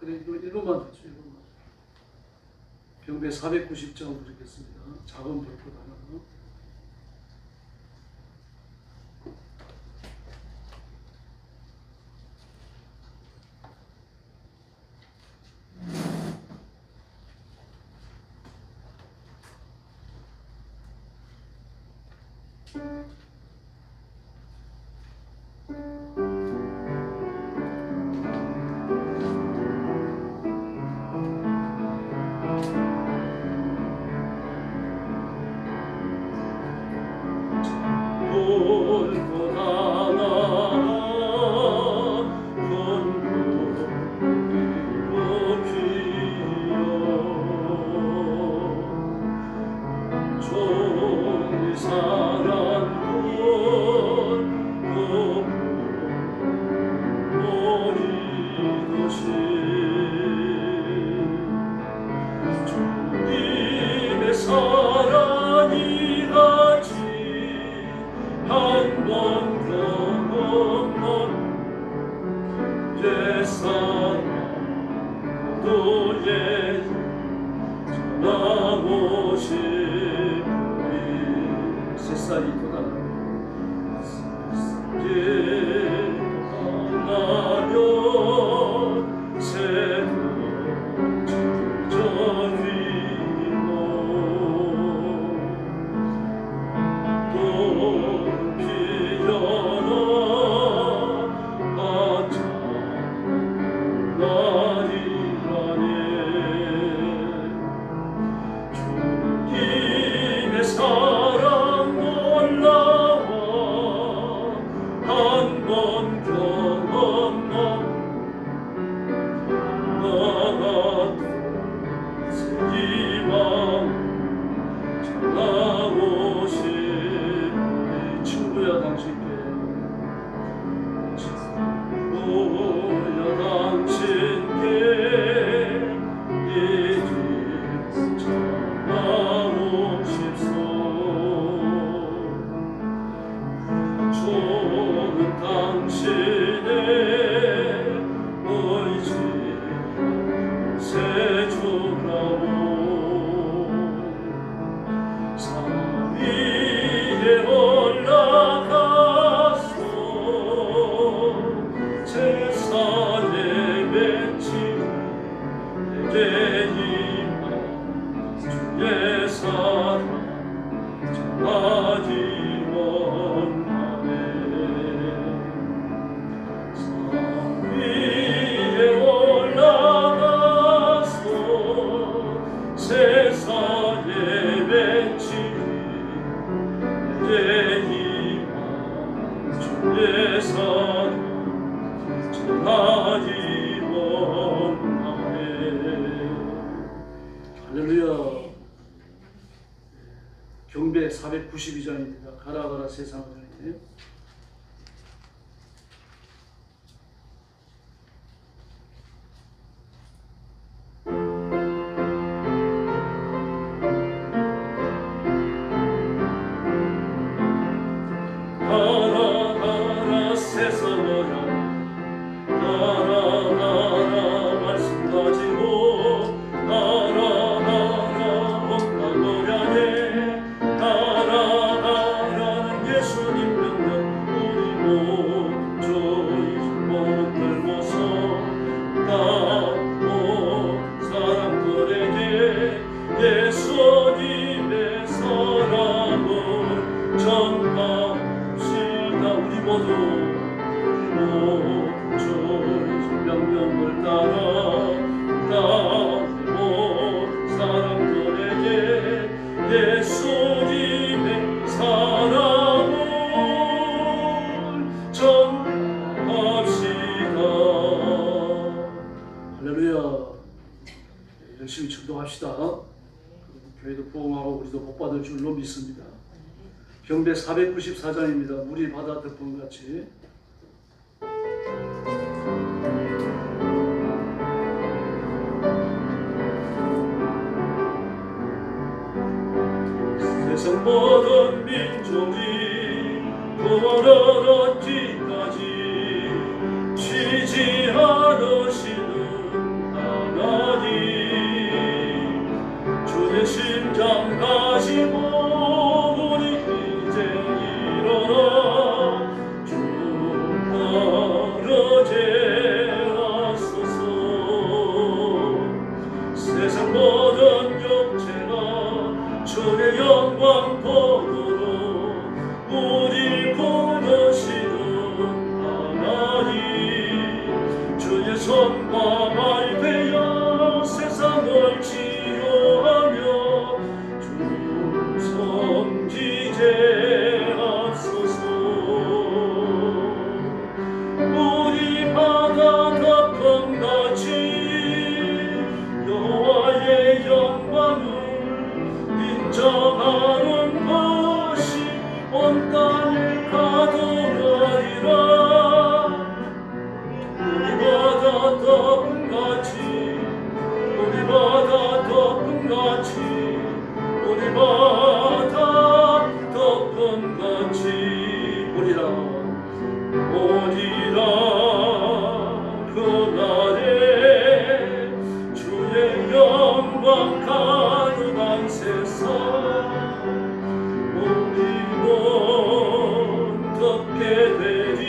그래, 이거만 하죠. 이거만. 경배 490장 드리겠습니다. 작은 불꽃 하나. 할렐루야. 경배 492장입니다. 가라 가라 세상을 향해. 열심히 축도합시다. 교회도 부흥하고 우리도 복 받을 줄로 믿습니다. 경배 494장입니다. 물이 바다 덮음같이. 세상 모든 민족이 구원을 얻기까지 쉬지 않으시는 전과 발되어 세상을 치료하며 주 섬기제하소서. 우리 바다 덮음같이 여호와의 영광을 인정하는 것이 온 땅을 가득하리라. 우리 바다 덮음같이 우리 바다 덮음같이 우리 바다 덮음같이 오리라 오리라. 그날에 주의 영광 가득한 세상 우리 못 덮게 되리.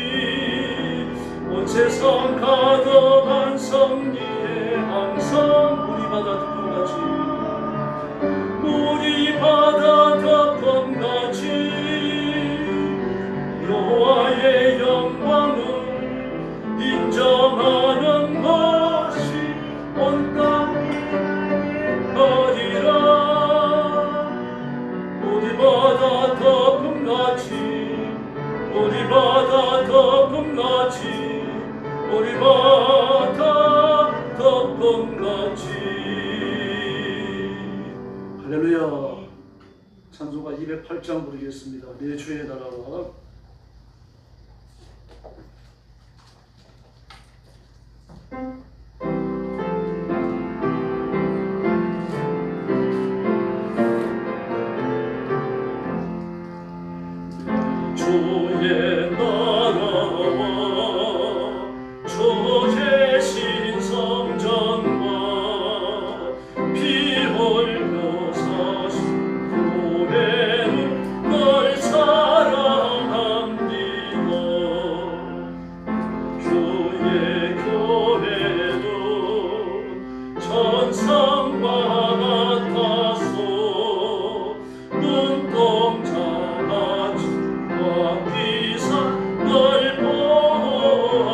온 세상 가득한 성리에 항상 우리 바다 덮음같이 우리 바다 덮음같이 여호와의 영광을 인정하는 것이 온 땅을 가득하리라. 우리 바다 덮음같이 우리 바다 덮음같이 우리 바다 덮음같이. 할렐루야. 찬송가 208장 부르겠습니다. 내 주의 나라와. 주의 나라와 주 계신 성전과 피 흘려 사신 교회는 널 사랑합니다. 주의 교회도 천상과 같아서 눈동자같이 기사 널 보호하시네.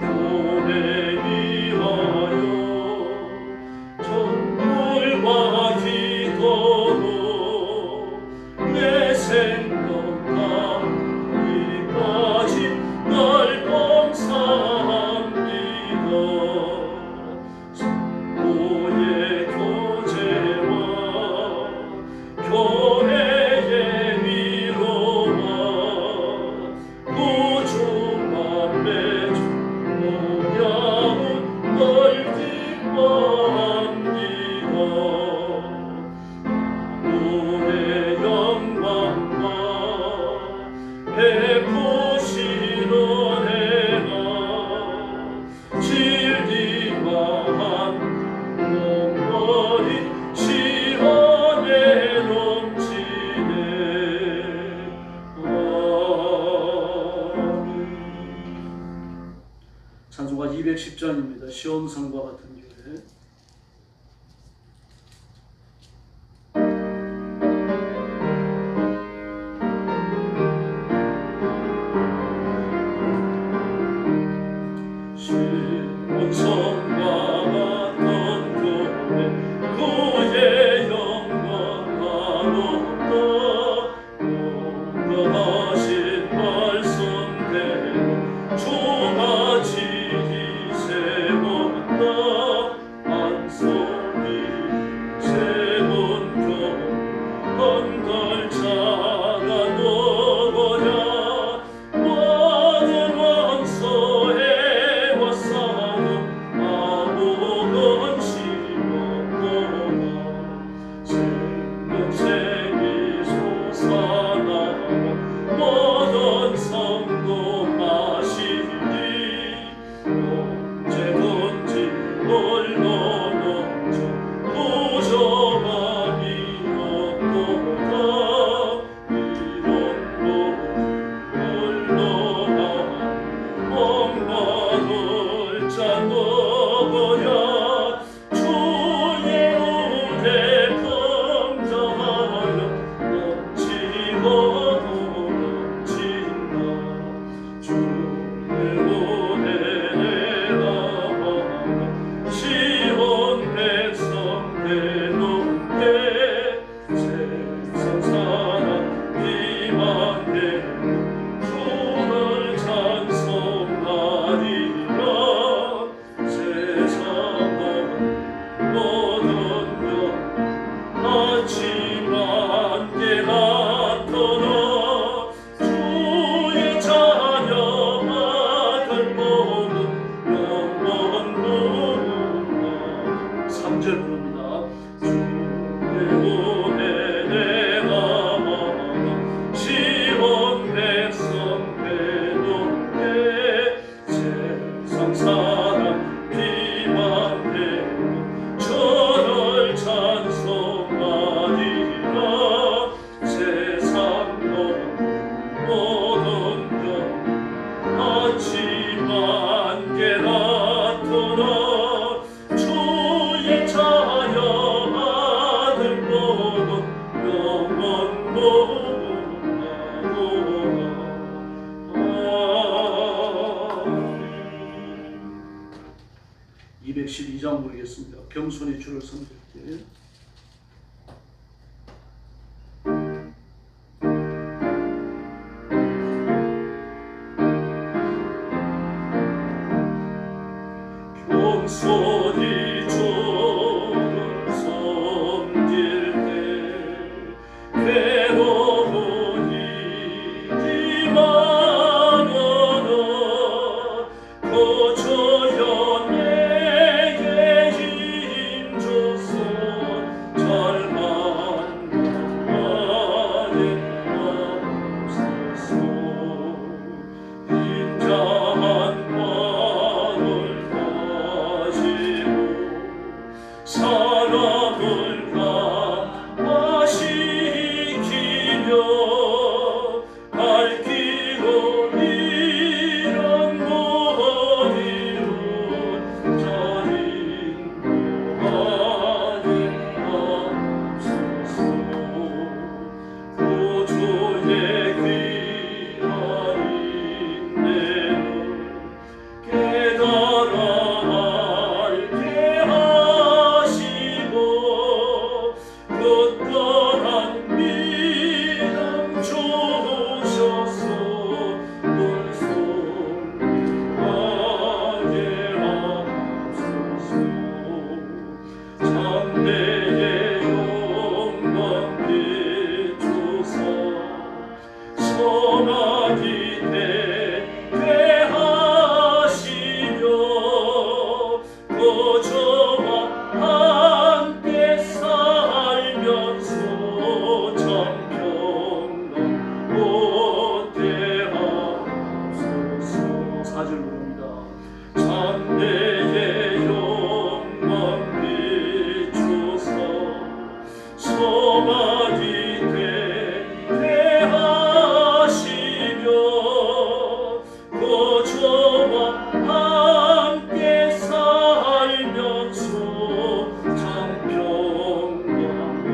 교회 위하여 전물과 기도로 내 생명 다기까지 널 봉사합니다. 성도의 교제와 교회의 위로와 구주만 맺은 모양은 널 기뻐합니다. 하늘의 영광과 베푸시는 해가 진리와 영원히 시원해 넘치네. 아멘. 찬송가 210장입니다. 시온산과 같은 교회. 시온산과 같은 교회 그의 영광 나눴다. 공경하신 말씀대로 주가 지리 세웠다. 만개나 떠나 주의 자녀 아들 보고 영원 보고 아멘. 212장 부르겠습니다. 겸손히 주를 섬길게. 겸손히 주를 섬길 때 괴로움이 기만하나 거저여 내게 힘줘서 잘 만나게 하옵소서. 인자한 마음을 사람을 감화시키며 갈 길로 이런 머리로 잘 인도하게 하옵소서. 구주의 귀한 인내를 깨달아 끝떠난 믿음 주셔서 불성하게 하옵소서. 장대의 영광 비추사 선하기 되게 하시며 거저와 함께 살면서 참 평강 얻게 하옵소서. 4절 부릅니다. 장대의 영광 비추사 선하기 되게 하시며 거저와 함께 살면서 참 평강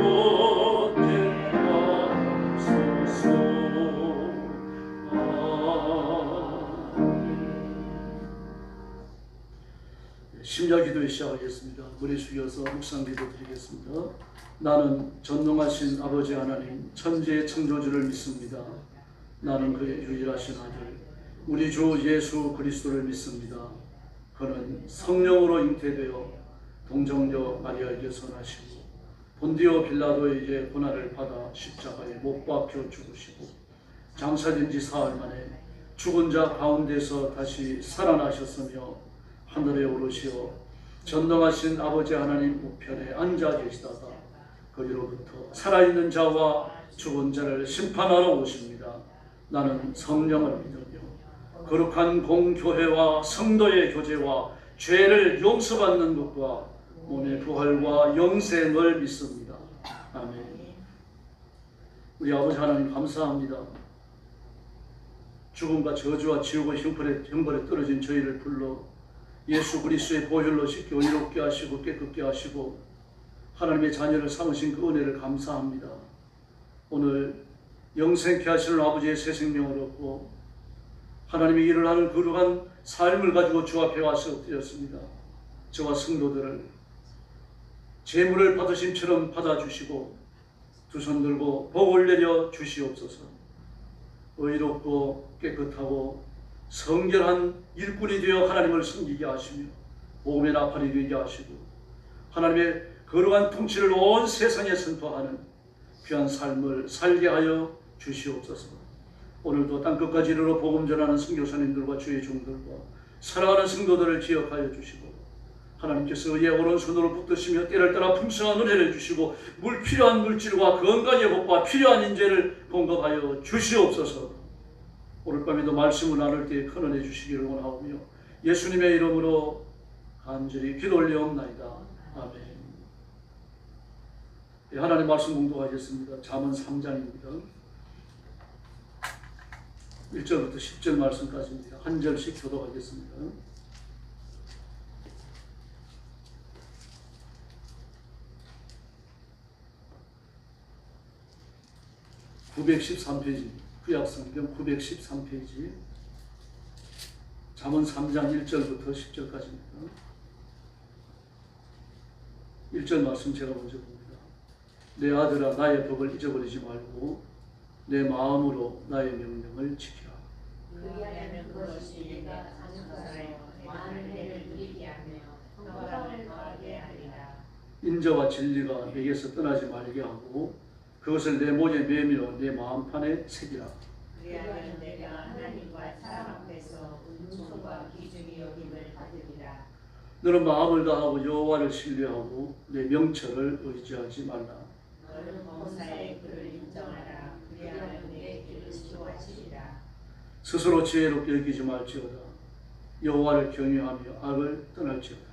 얻게 하옵소서. 아멘. 심야 기도에 시작하겠습니다. 머리 숙여서 묵상 기도 드리겠습니다. 나는 전능하신 아버지 하나님 천지의 창조주를 믿습니다. 나는 그의 유일하신 아들 우리 주 예수 그리스도를 믿습니다. 그는 성령으로 잉태되어 동정녀 마리아에게서 나시고 본디오 빌라도에게 고난을 받아 십자가에 못 박혀 죽으시고 장사된 지 사흘 만에 죽은 자 가운데서 다시 살아나셨으며 하늘에 오르시어 전능하신 아버지 하나님 우편에 앉아 계시다가 거기로부터 살아있는 자와 죽은 자를 심판하러 오십니다. 나는 성령을 믿으며 거룩한 공교회와 성도의 교제와 죄를 용서받는 것과 몸의 부활과 영생을 믿습니다. 아멘. 우리 아버지 하나님 감사합니다. 죽음과 저주와 지옥의 형벌에 떨어진 저희를 불러 예수 그리스도의 보혈로 씻겨 의롭게 하시고 깨끗게 하시고 하나님의 자녀를 삼으신 그 은혜를 감사합니다. 오늘 영생케 하시는 아버지의 새 생명을 얻고 하나님의 일을 하는 거룩한 삶을 가지고 주 앞에 와서 엎드렸습니다. 저와 성도들을 제물을 받으심처럼 받아주시고 두 손 들고 복을 내려 주시옵소서. 의롭고 깨끗하고 성결한 일꾼이 되어 하나님을 섬기게 하시며 복음의 나팔이 되게 하시고 하나님의 거룩한 통치를 온 세상에 선포하는 귀한 삶을 살게 하여 주시옵소서. 오늘도 땅끝까지 이르러 복음 전하는 선교사님들과 주의 종들과 사랑하는 성도들을 기억하여 주시고 하나님께서 의의 오른손으로 붙드시며 때를 따라 풍성한 은혜를 주시고 필요한 물질과 건강의 복과 필요한 인재를 공급하여 주시옵소서. 오늘 밤에도 말씀을 나눌 때에 큰 은혜 주시기를 원하오며 예수님의 이름으로 간절히 기도 올려옵나이다. 아멘. 하나님 말씀 공독하겠습니다. 잠언 3장입니다. 1절부터 10절 말씀까지입니다. 한 절씩 교독하겠습니다. (913페이지) 구약성경 913페이지 잠언 3장 1절부터 10절까지입니다. 1절 말씀 제가 먼저 봅니다. 내 아들아 나의 법을 잊어버리지 말고 내 마음으로 나의 명령을 지키라. 그리하면 그것이 내가 상속하여 많은 해를 누리게 하며 평강을 더하게 하리라. 인자와 진리가 내게서 떠나지 말게 하고 그것을 내 몸에 매며 내 마음판에 새기라. 그리하면 내가 하나님과 사람 앞에서 은총과 기중이 여김을 받으리라. 너는 마음을 다하고 여호와를 신뢰하고 내 명철을 의지하지 말라. 너는 범사의 그를 인정하라. 그리하면 내 길을 지도하시리라. 스스로 지혜롭게 여기지 말지어다. 여호와를 경외하며 악을 떠날지어다.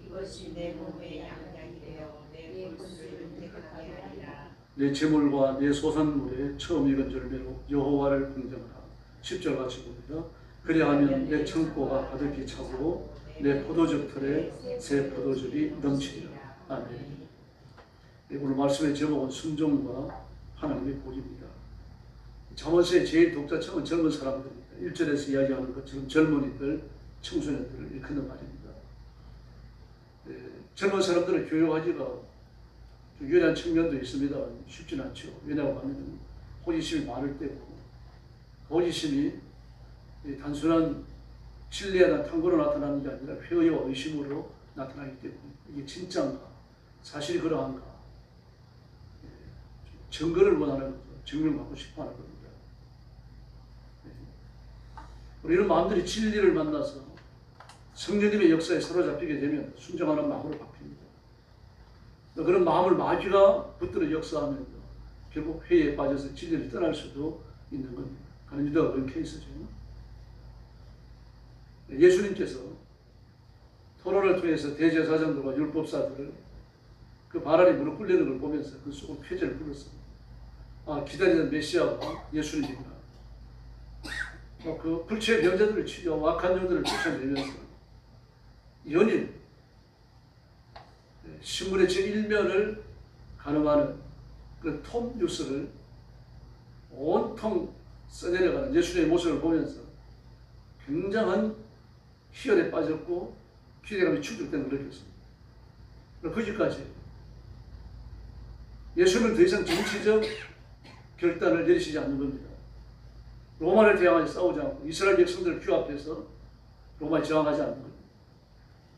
이것이 내 몸의 양약이 되어 내 골수를 윤택하게 하리라. 내 재물과 내 소산물에 처음 익은 열매로 여호와를 긍정하라. 10절 같이 봅니다. 그리하면 내 창고가 가득히 차고 내 포도즙 털에 새 포도즙이 넘치리라. 아멘. 오늘 말씀의 제목은 순종과 하나님의 복입니다. 잠언서의 제일 독자층은 젊은 사람들입니다. 1절에서 이야기하는 것처럼 젊은이들, 청소년들을 일컫는 말입니다. 젊은 사람들은 교육하기가 유리한 측면도 있습니다. 쉽진 않죠. 왜냐고 하면 호기심이 많을 때고, 호기심이 단순한 진리나 탐구로 나타나는 게 아니라 회의와 의심으로 나타나기 때문에 이게 진짜인가, 사실이 그러한가, 증거를 원하는 거죠. 증명받고 싶어하는 겁니다. 이런 마음들이 진리를 만나서 성령님의 역사에 사로잡히게 되면 순종하는 마음으로 바뀝니다. 그런 마음을 마귀가 붙들어 역사하면 결국 회의에 빠져서 진리를 떠날 수도 있는 겁니다. 가는 유다가 그런 케이스죠. 예수님께서 토론을 통해서 대제사장들과 율법사들을 그 발 아래 무릎 꿇리는 걸 보면서 그 속으로 쾌재를 불렀습니다. 아, 기다리는 메시아가 예수님이구나. 그 불치의 병자들을 치료, 악한 영들을 쫓아내면서 연인, 신문의 제1면을 가늠하는 그 톱 뉴스를 온통 써내려가는 예수님의 모습을 보면서 굉장한 희열에 빠졌고 기대감이 충족된 걸 느꼈습니다. 거기까지 예수님은 더 이상 정치적 결단을 내리시지 않는 겁니다. 로마를 대항하여 싸우지 않고 이스라엘 백성들을 규합해서 로마에 저항하지 않는 겁니다.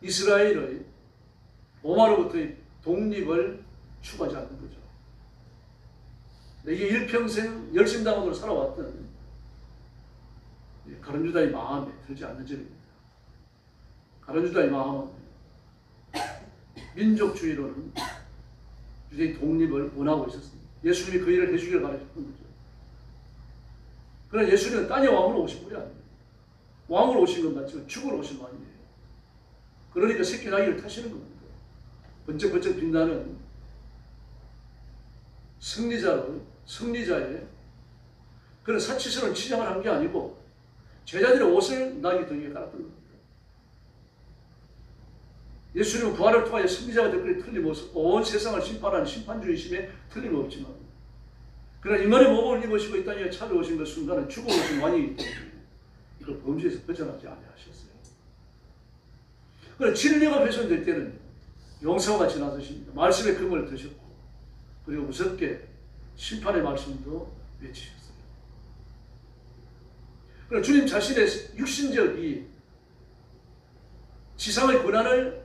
이스라엘의 로마로부터의 독립을 추구하지 않는 거죠. 이게 일평생 열심당원으로 살아왔던 가룟 유다의 마음에 들지 않는 점입니다. 가룟 유다의 마음은 민족주의로는 유대의 독립을 원하고 있었습니다. 예수님이 그 일을 해주길 바라셨던 거죠. 그러나 예수님은 땅의 왕으로 오신 분이 아닙니다. 왕으로 오신 건 맞지만 죽으러 오신 거 아니에요. 그러니까 새끼 나귀를 타시는 겁니다. 번쩍번쩍 빛나는 승리자의 그런 사치스러운 치장을 한 게 아니고 제자들의 옷을 나귀 등에 깔았던 겁니다. 예수님은 부활을 통하여 승리자가 될 것이 틀림없어 온 세상을 심판하는 심판주의심에 틀림없지만 그러나 인간의 몸을 입으시고 이 땅에 찾아오신 그 순간은 죽어오신 왕이기 때문에 이걸 범죄에서 벗어나지 아니하셨어요. 그러나 진리가 훼손될 때는 용서가 지나서십니다. 말씀의 금을 드셨고 그리고 무섭게 심판의 말씀도 외치셨어요. 그러나 주님 자신의 육신적이 지상의 권한을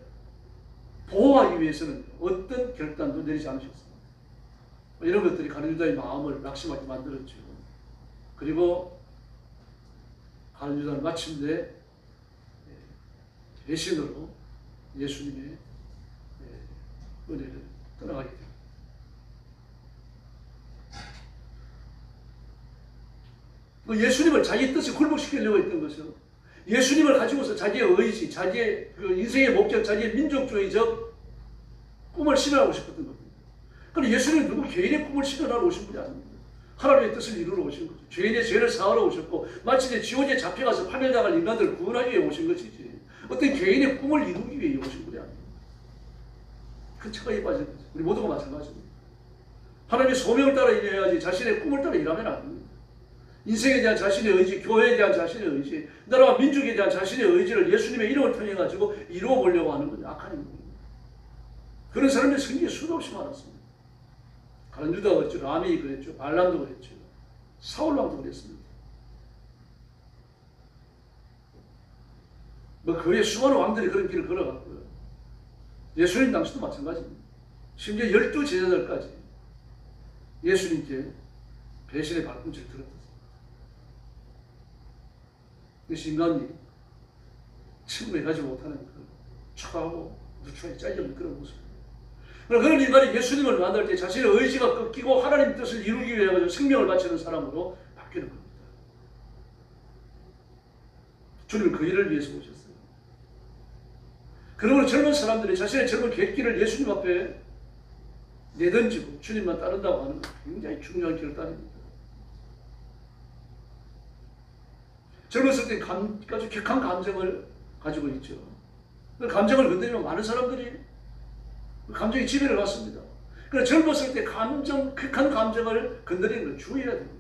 보호하기 위해서는 어떤 결단도 내리지 않으셨습니다. 이런 것들이 가룟 유다의 마음을 낙심하게 만들었죠. 그리고 가룟 유다는 마침내 배신으로 예수님의 은혜를 떠나가게 됩니다. 예수님을 자기 뜻에 굴복시키려고 했던 것은 예수님을 가지고서 자기의 의지, 자기의 그 인생의 목적, 자기의 민족주의적 꿈을 실현하고 싶었던 겁니다. 그런데 예수님은 누구 개인의 꿈을 실현하러 오신 분이 아닙니다. 하나님의 뜻을 이루러 오신 거죠. 죄인의 죄를 사하러 오셨고 마치 이제 지옥에 잡혀가서 파멸당할 인간들을 구원하기 위해 오신 것이지 어떤 개인의 꿈을 이루기 위해 오신 분이 아니에요. 큰 착각에 빠진 거죠. 우리 모두가 마찬가지입니다. 하나님의 소명을 따라 일해야지 자신의 꿈을 따라 일하면 안 됩니다. 인생에 대한 자신의 의지, 교회에 대한 자신의 의지, 나라와 민족에 대한 자신의 의지를 예수님의 이름을 통해 가지고 이루어 보려고 하는 건 악한 인물입니다. 그런 사람들이 성경에 수도 없이 많았습니다. 가룟 유다가 그랬죠. 라미 그랬죠. 발람도 그랬죠. 사울왕도 그랬습니다. 그 외에 수많은 왕들이 그런 길을 걸어갔고요. 예수님 당시도 마찬가지입니다. 심지어 12제자들까지 예수님께 배신의 발꿈치를 들었습니다. 그것이 인간이 천국에 가지 못하는 그 초라하고 누추하게 잘려있는 그런 모습입니다. 그런 인간이 예수님을 만날 때 자신의 의지가 꺾이고 하나님 뜻을 이루기 위해 생명을 바치는 사람으로 바뀌는 겁니다. 주님은 그 일을 위해서 오셨어요. 그러므로 젊은 사람들이 자신의 젊은 객기를 예수님 앞에 내던지고 주님만 따른다고 하는 건 굉장히 중요한 결단입니다. 젊었을 때 아주 격한 감정을 가지고 있죠. 그 감정을 건드리면 많은 사람들이 그 감정이 지배를 받습니다. 그래서 젊었을 때 격한 감정을 건드리는 걸 주의해야 됩니다.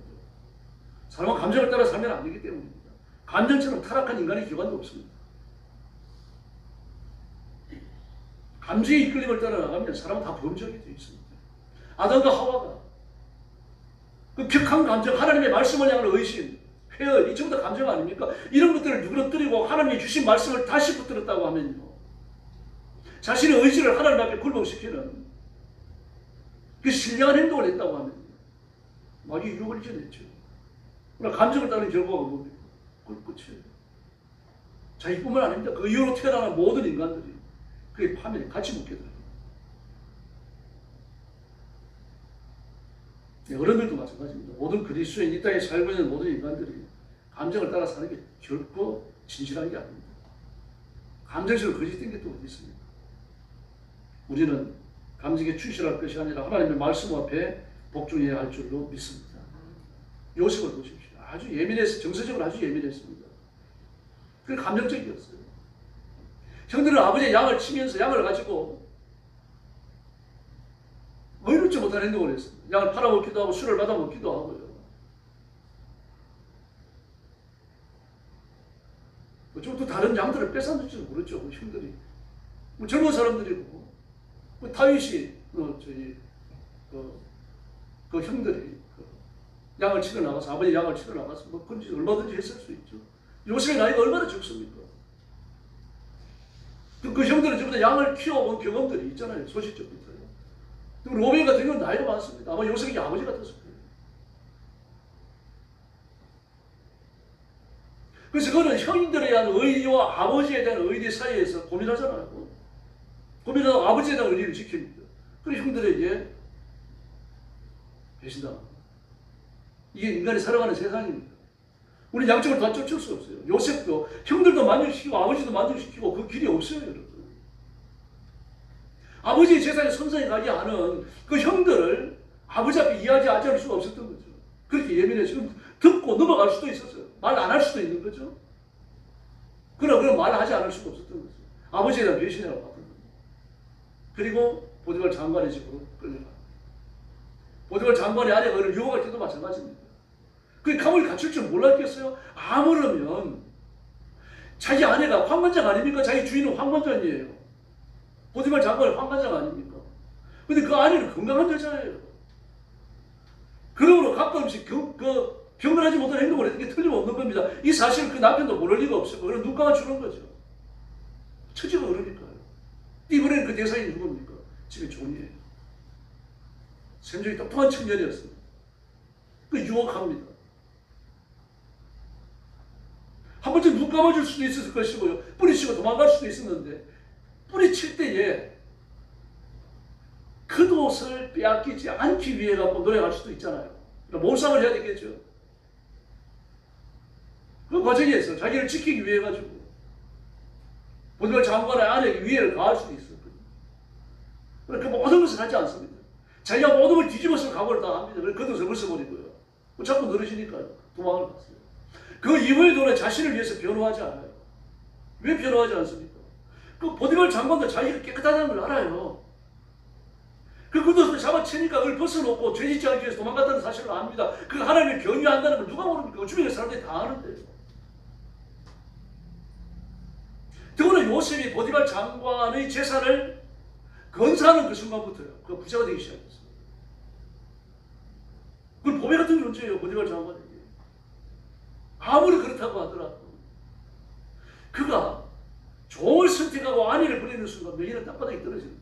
사람은 감정을 따라 살면 안 되기 때문입니다. 감정처럼 타락한 인간의 기관도 없습니다. 감정의 이끌림을 따라 나가면 사람은 다 범죄하게 되어 있습니다. 아담과 하와가 그 격한 감정, 하나님의 말씀을 향한 의심, 회의, 이 전부 다 감정 아닙니까? 이런 것들을 누그러뜨리고 하나님이 주신 말씀을 다시 붙들었다고 하면요, 자신의 의지를 하나님 앞에 굴복시키는 그 신령한 행동을 했다고 하면 마귀 유혹을 이겨냈죠. 그러나 감정을 따르는 결과가 뭡니까? 그걸 끝이에요. 자기뿐만 아닙니다. 그 이후로 태어나는 모든 인간들이 그의 파멸에 같이 묻게 됩니다. 어른들도 마찬가지입니다. 모든 그리스도인 이 땅에 살고 있는 모든 인간들이 감정을 따라 사는 게 결코 진실한 게 아닙니다. 감정적으로 거짓된 게 또 어디 있습니까? 우리는 감정에 충실할 것이 아니라 하나님의 말씀 앞에 복종해야 할 줄로 믿습니다. 요셉을 보십시오. 아주 예민해서, 정서적으로 아주 예민했습니다. 그게 감정적이었어요. 형들은 아버지의 양을 치면서 양을 가지고 의롭지 못한 행동을 했습니다. 양을 팔아먹기도 하고 술을 받아먹기도 하고요. 좀 또 다른 양들을 뺏었는지도 모르죠. 그 형들이. 젊은 사람들이고 다윗이 그 형들이 양을 치러 나가서 아버지 양을 치러 나가서 뭐 그런지 얼마든지 했을 수 있죠. 요셉의 나이가 얼마나 적습니까? 그 형들은 전부 다 양을 키워본 경험들이 있잖아요. 소시적부터요. 로벨 같은 경우는 나이가 많습니다. 아마 요셉이 아버지 같았을 거예요. 그래서 그는 형들에 대한 의리와 아버지에 대한 의리 사이에서 고민하잖아요. 고민하다가 아버지에 대한 의리를 지킵니다. 그래서 형들에게 배신당합니다. 이게 인간이 살아가는 세상입니다. 우리 양쪽을 다 쫓을 수 없어요. 요셉도 형들도 만족시키고 아버지도 만족시키고 그 길이 없어요, 여러분. 아버지의 재산에 손상이 가지 않은 그 형들을 아버지 앞에 이해하지 않을 수가 없었던 거죠. 그렇게 예민해서 듣고 넘어갈 수도 있었어요. 말 안 할 수도 있는 거죠. 그러나 그런 말을 하지 않을 수가 없었던 거죠. 아버지에 대한 배신이라고 봤던 거죠. 그리고 보디발 장관의 집으로 끌려갑니다. 보디발 장관의 아내가 그를 유혹할 때도 마찬가지입니다. 그 감을 갖출 줄 몰랐겠어요? 아무르면 자기 아내가 황관장 아닙니까? 자기 주인은 황관장이에요. 보디발 장관은 황관장 아닙니까? 근데 그 아내는 건강한 여자예요. 그러므로 가끔씩 경건하지 못한 행동을 했던 게 틀림없는 겁니다. 이 사실을 그 남편도 모를 리가 없어요. 그럼 눈 감아주는 거죠. 처지가 그러니까요. 이번에는 그 대상이 누굽니까? 집에 종이에요. 샘정이 똑똑한 청년이었습니다. 그 유혹합니다. 한 번쯤 눈 감아줄 수도 있었을 것이고요. 뿌리치고 도망갈 수도 있었는데 뿌리칠 때에 겉옷을 빼앗기지 않기 위해 갖고 노력할 수도 있잖아요. 그러니까 몰상을 해야 되겠죠. 그 과정에서 자기를 지키기 위해 가지고 보디발 장관의 아내에게 위해를 가할 수도 있었거든요. 그러니까 그 모든 것을 하지 않습니다. 자기가 모든 걸 뒤집어서 각오를 다 합니다. 그래서 겉옷을 벗어버리고요. 자꾸 늘어지니까요. 도망을 갔어요. 그 이후에도 자신을 위해서 변호하지 않아요. 왜 변호하지 않습니까? 그 보디발 장관도 자기가 깨끗하다는 걸 알아요. 그것도 잡아채니까 그걸 벗어놓고 죄짓지 않기 위해서 도망갔다는 사실을 압니다. 그 하나님을 경외한다는 걸 누가 모릅니까? 주변의 사람들이 다 아는데요. 더구나 요셉이 보디발 장관의 재산을 건사하는 그 순간부터요. 그 부자가 되기 시작했어요. 그건 보배 같은 존재예요. 보디발 장관에게. 아무리 그렇다고 하더라도 그가 종을 선택하고 아내를 버리는 순간 명예는 땅바닥에 떨어지는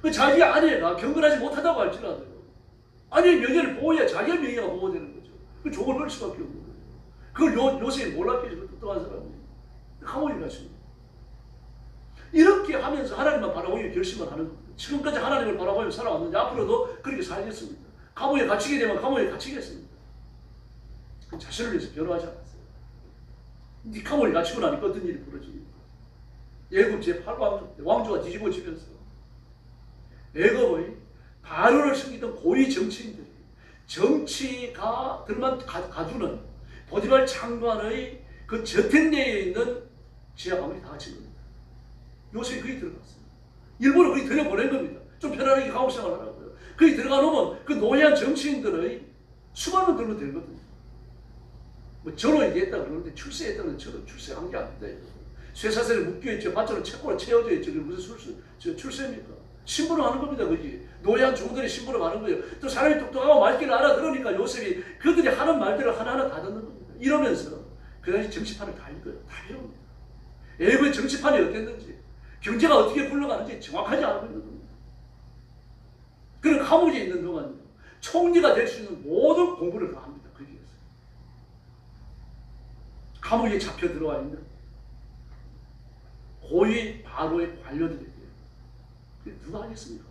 거예요. 자기 아내가 경건하지 못하다고 할지라도 아내의 명예를 보호해야 자기의 명예가 보호되는 거죠. 그 종을 버릴 수밖에 없는 거예요. 그걸 요셉이 몰랐겠죠. 똑똑한 사람이. 감옥에 갇힙니다. 이렇게 하면서 하나님만 바라보기 결심을 하는 겁니다. 지금까지 하나님을 바라보며 살아왔는데 앞으로도 그렇게 살겠습니다. 감옥에 갇히게 되면 감옥에 갇히겠습니다. 자신을 위해서 변호하지 않았어요. 이 감옥에 갇히고 나니까 어떤 일이 벌어집니까? 애굽 제8왕조 왕조가 뒤집어지면서 애굽의 바로를 섬기던 고위 정치인들이 정치가들만 가주는 보디발 장관의 그 저택 내에 있는 지하방이 다 갇힌 겁니다. 요셉이 거기 들어갔어요. 일부러 거기 들여보낸 겁니다. 좀 편안하게 감옥 생활을 하라고요. 거기 들어가 놓으면 그 노예한 정치인들의 수많은 들로 되거든요. 뭐 전원이 됐다 그러는데 출세했다는 저도 출세한 게 아닌데 쇠사슬에 묶여있죠. 밧줄로 채권을 채워져 있죠. 무슨 출세입니까? 심부름 하는 겁니다. 거기 노예한 종들이 심부름 하는 거예요. 또 사람이 똑똑하고 말귀를 알아들으니까 요셉이 그들이 하는 말들을 하나하나 다 듣는 겁니다. 이러면서 그 당시 정치판을 다 읽어요. 다 배웁니다. 애굽의 정치판이 어땠는지 경제가 어떻게 굴러가는지 정확하지 알고 있는 겁니다. 그런 감옥에 있는 동안 총리가 될 수 있는 모든 공부를 다 합니다. 거기에서. 감옥에 잡혀 들어와 있는 고위 바로의 관료들에게 누가 하겠습니까?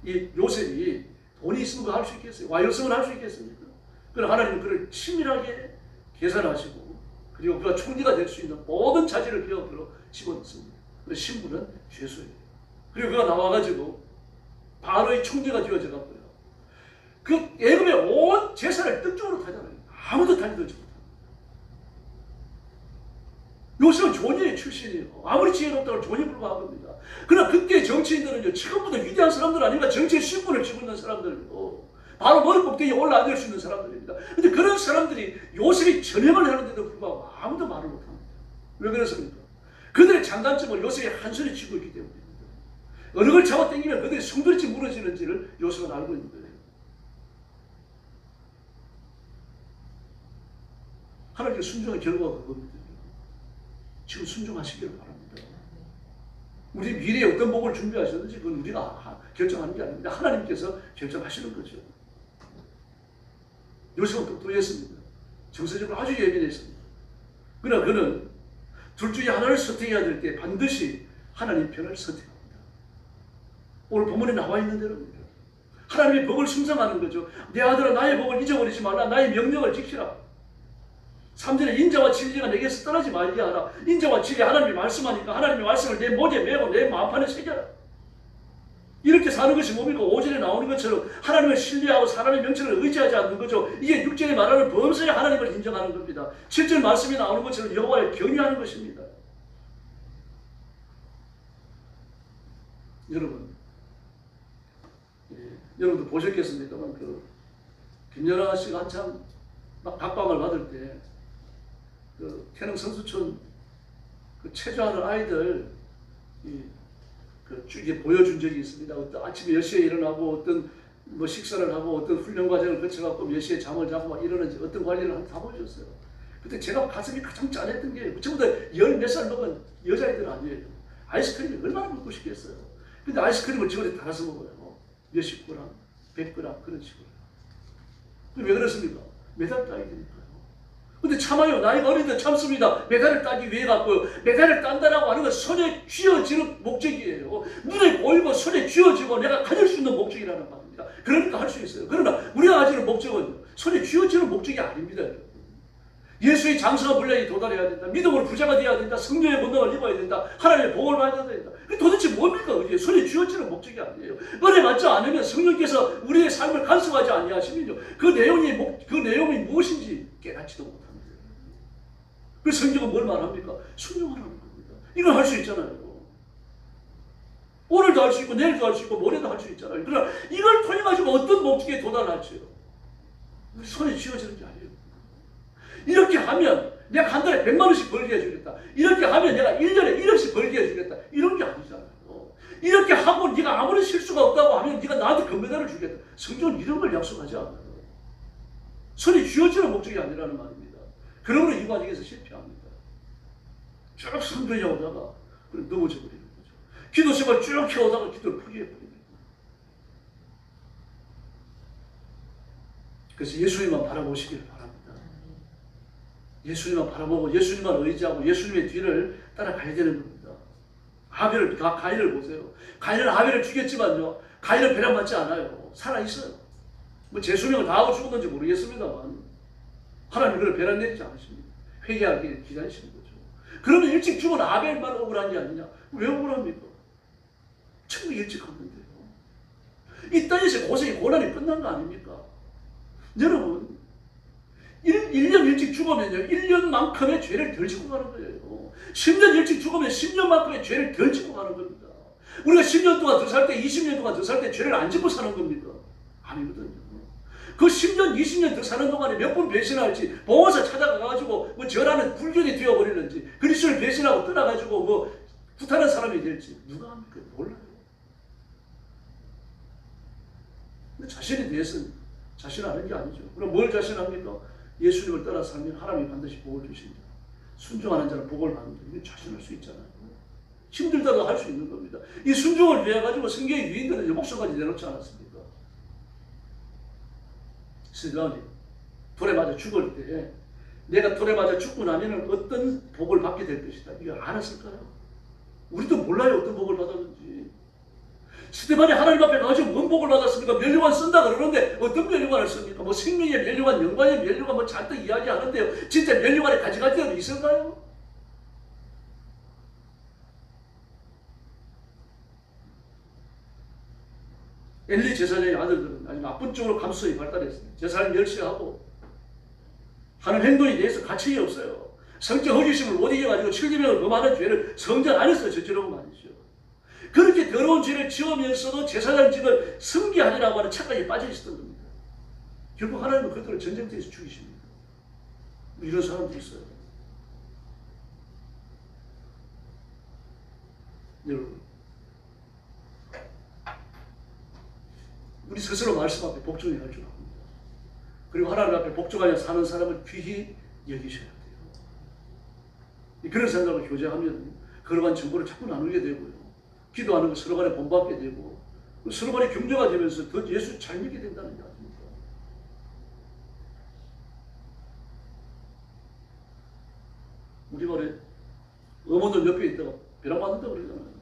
이 요셉이 돈이 있으면 그거 할 수 있겠어요? 와이어성을 할 수 있겠습니까? 그러나 하나님은 그를 치밀하게 계산하시고 그리고 그가 총리가 될 수 있는 모든 자질을 그가 들어 집어넣습니다. 그 신분은 죄수예요. 그리고 그가 나와가지고 바로의 총리가 되어져 갔고요. 그 애굽의 온 재산을 뜰적으로 타잖아요. 아무도 달려들지 못합니다. 요셉은 존예의 출신이에요. 아무리 지혜롭다고 존예 불과한 겁니다. 그러나 그때 정치인들은요, 지금보다 위대한 사람들 아니라 정치의 신분을 쥐고 있는 사람들이고 바로 머리 꼭대기에 올라앉을 수 있는 사람들입니다. 그런데 그런 사람들이 요셉이 전형을 하는데도 불구하고 아무도 말을 못합니다. 왜 그렇습니까? 그들의 장단점을 요셉이 한손에 쥐고 있기 때문입니다. 어느 걸 잡아당기면 그들이 송두리째 무너지는지를 요셉은 알고 있는 거예요. 하나님께 순종의 결과가 그겁니다. 지금 순종하시기를 바랍니다. 우리 미래에 어떤 복을 준비하셨는지 그건 우리가 결정하는 게 아닙니다. 하나님께서 결정하시는 거죠. 요셉은 똑똑했습니다. 정서적으로 아주 예민했습니다. 그러나 그는 둘 중에 하나를 선택해야 될 때 반드시 하나님 편을 선택합니다. 오늘 본문에 나와 있는 대로입니다. 하나님의 법을 순종하는 거죠. 내 아들아 나의 법을 잊어버리지 말라. 나의 명령을 지키라. 3절에 인자와 진리가 내게서 떠나지 말게 하라. 인자와 진리 하나님이 말씀하니까 하나님의 말씀을 내 목에 메고 내 마음판에 새겨라. 이렇게 사는 것이 뭡니까? 5절에 나오는 것처럼 하나님을 신뢰하고 사람의 명령을 의지하지 않는 거죠. 이게 6절에 말하는 범사에 하나님을 인정하는 겁니다. 7절 말씀이 나오는 것처럼 여호와를 경외하는 것입니다. 여러분도 보셨겠습니다만 김연아 씨가 한참 막 각광을 받을 때 태릉 선수촌 체조하는 아이들 이게 보여준 적이 있습니다. 어떤 아침에 10시에 일어나고 어떤 식사를 하고 어떤 훈련 과정을 거쳐갖고 몇 시에 잠을 자고 막 이러는지 어떤 관리를 다 보여줬어요. 그때 제가 가슴이 가장 짠했던 게 전부 다 10몇 살 먹은 여자애들 아니에요. 아이스크림이 얼마나 먹고 싶겠어요. 근데 아이스크림을 집안에 달아서 먹어요. 몇십 그램, 100g 그런 식으로. 왜 그렇습니까? 메달 따야 되니까요. 근데 참아요. 나이가 어린데 참습니다. 메달을 따기 위해 갖고요. 메달을 딴다라고 하는 건 손에 쥐어지는 목적이에요. 눈에 보이고 손에 쥐어지고 내가 가질 수 있는 목적이라는 말입니다. 그러니까 할 수 있어요. 그러나 우리가 가지는 목적은 손에 쥐어지는 목적이 아닙니다. 예수의 장성한 분량에 도달해야 된다. 믿음으로 부자가 되어야 된다. 성령의 권능을 입어야 된다. 하나님의 복을 받아야 된다. 도대체 뭡니까? 그게 손에 쥐어지는 목적이 아니에요. 은혜 받지 않으면 성령께서 우리의 삶을 간섭하지 아니하시면요, 그 내용이 무엇인지 깨닫지도 못합니다. 그 성경은 뭘 말합니까? 순종하라는 겁니다. 이걸 할 수 있잖아요. 오늘도 할 수 있고 내일도 할 수 있고 모레도 할 수 있잖아요. 그러나 이걸 통해 가지고 어떤 목적에 도달할지요? 우리 손에 쥐어지는 게 아니에요. 이렇게 하면 내가 한 달에 100만 원씩 벌게 해주겠다. 이렇게 하면 내가 1년에 1억씩 벌게 해주겠다. 이런 게 아니잖아요. 이렇게 하고 네가 아무리 실수가 없다고 하면 네가 나한테 금메달을 주겠다. 성경은 이런 걸 약속하지 않아요. 손에 쥐어지는 목적이 아니라는 말입니다. 그러므로 이 과정에서 실패합니다. 쭉 선교에 오다가 넘어져 버리는 거죠. 기도 생활 쭉 해오다가 기도를 포기해버립니다. 그래서 예수님만 바라보시기를 바랍니다. 예수님만 바라보고 예수님만 의지하고 예수님의 뒤를 따라가야 되는 겁니다. 가인을 보세요. 가인은 아벨을 죽였지만요, 가인은 배려받지 않아요. 살아있어요. 뭐 재수명을 다하고 죽었는지 모르겠습니다만 하나님 그를 배려 내리지 않으십니다. 회개하기 기다리시는 거죠. 그러면 일찍 죽은 아벨만 억울한 게 아니냐? 왜 억울합니까? 천국에 일찍 갔는데요. 이 땅에서 고생이 고난이 끝난 거 아닙니까? 여러분, 1년 일찍 죽으면요, 1년만큼의 죄를 덜 짓고 가는 거예요. 10년 일찍 죽으면 10년만큼의 죄를 덜 짓고 가는 겁니다. 우리가 10년 동안 더 살 때, 20년 동안 더 살 때 죄를 안 짓고 사는 겁니까? 아니거든요. 그 10년, 20년 더 사는 동안에 몇 번 배신할지, 보호사 찾아가가지고 뭐 절하는 불교에 되어버리는지, 그리스도를 배신하고 떠나가지고 뭐 구타는 사람이 될지 누가 합니까? 몰라요. 자신에 대해서는 자신하는 게 아니죠. 그럼 뭘 자신합니까? 예수님을 따라 살면 하나님이 반드시 복을 주신다. 순종하는 자는 복을 받는다. 이거 자신할 수 있잖아요. 힘들다도 할 수 있는 겁니다. 이 순종을 위해 가지고 성경의 유인들은 목숨까지 내놓지 않았습니까? 스데반이 돌에 맞아 죽을 때 내가 돌에 맞아 죽고 나면 어떤 복을 받게 될 것이다. 이거 알았을까요? 우리도 몰라요. 어떤 복을 받았는지. 스데반이 하나님 앞에 가지고 뭔 복을 받았습니까? 면류관 쓴다 그러는데 어떤 면류관을 씁니까? 뭐 생명의 면류관, 영광의 면류관 뭐 잔뜩 이야기하는데요. 진짜 면류관에 가져갈 때는 있을까요? 엘리 제사장의 아들들은 아주 나쁜 쪽으로 감수성이 발달했습니다. 제사를 멸시하고 하는 행동에 대해서 가책이 없어요. 성적 허기심을 못 이겨가지고 7계명을 범하는 죄를 성전 안에서 저지르고 말이죠. 그렇게 더러운 죄를 지으면서도 제사장 집을 승계하리라고 하는 착각에 빠져 있었던 겁니다. 결국 하나님은 그들을 전쟁터에서 죽이십니다. 이런 사람도 있어요. 여러분, 우리 스스로 말씀 앞에 복종해야 할 줄 압니다. 그리고 하나님 앞에 복종하여 사는 사람을 귀히 여기셔야 돼요. 그런 생각을 교제하면 그러한 정보를 자꾸 나누게 되고요. 기도하는 거 서로 간에 본받게 되고 서로 간에 경제가 되면서 더 예수 잘 믿게 된다는 게 아닙니까? 우리 말에 어머들 옆에 있다가 벼락 맞는다고 그러잖아요.